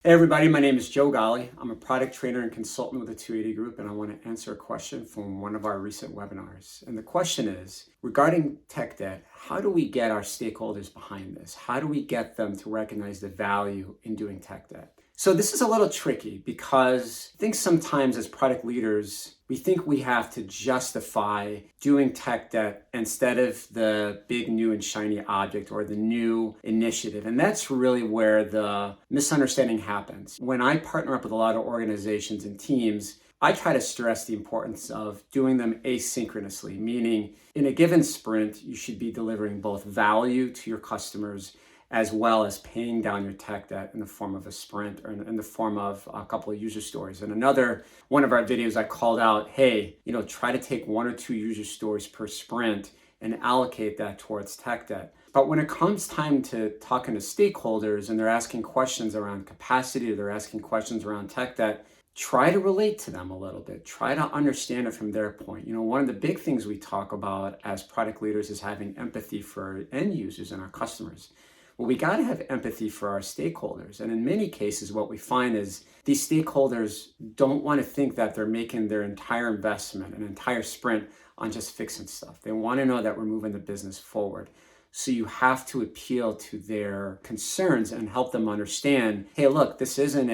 Hey everybody, my name is Joe Ghali. I'm a product trainer and consultant with the 280 Group, and I want to answer a question from one of our recent webinars. And the question is, regarding tech debt, how do we get our stakeholders behind this? How do we get them to recognize the value in doing tech debt? So this is a little tricky because I think sometimes as product leaders, we think we have to justify doing tech debt instead of the big new and shiny object or the new initiative. And that's really where the misunderstanding happens. When I partner up with a lot of organizations and teams, I try to stress the importance of doing them asynchronously, meaning in a given sprint, you should be delivering both value to your customers as well as paying down your tech debt in the form of a sprint or in the form of a couple of user stories. And another one of our videos, I called out, hey, try to take 1 or 2 user stories per sprint and allocate that towards tech debt. But when it comes time to talking to stakeholders and they're asking questions around capacity or they're asking questions around tech debt, try to relate to them a little bit. Try to understand it from their point. One of the big things we talk about as product leaders is having empathy for end users and our customers. Well, we got to have empathy for our stakeholders. And in many cases, what we find is these stakeholders don't want to think that they're making their entire investment, an entire sprint on just fixing stuff. They want to know that we're moving the business forward. So you have to appeal to their concerns and help them understand, hey, look, this isn't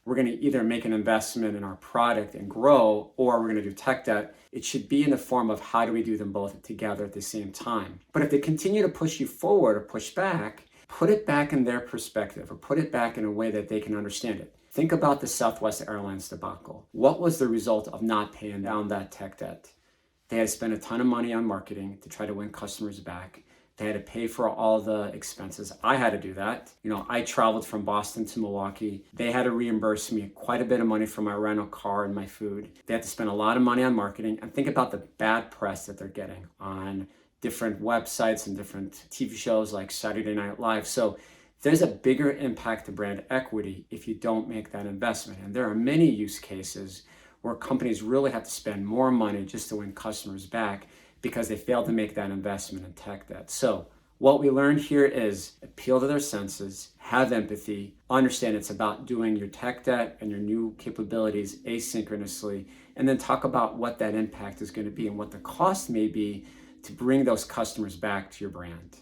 we're going to either make an investment in our product and grow, or we're going to do tech debt. It should be in the form of how do we do them both together at the same time. But if they continue to push you forward or push back, put it back in their perspective or put it back in a way that they can understand it. Think about the Southwest Airlines debacle. What was the result of not paying down that tech debt? They had to spend a ton of money on marketing to try to win customers back. They had to pay for all the expenses. I had to do that. I traveled from Boston to Milwaukee. They had to reimburse me quite a bit of money for my rental car and my food. They had to spend a lot of money on marketing. And think about the bad press that they're getting on different websites and different TV shows like Saturday Night Live. So there's a bigger impact to brand equity if you don't make that investment. And there are many use cases where companies really have to spend more money just to win customers back because they failed to make that investment in tech debt. So what we learned here is appeal to their senses, have empathy, understand it's about doing your tech debt and your new capabilities asynchronously, and then talk about what that impact is going to be and what the cost may be to bring those customers back to your brand.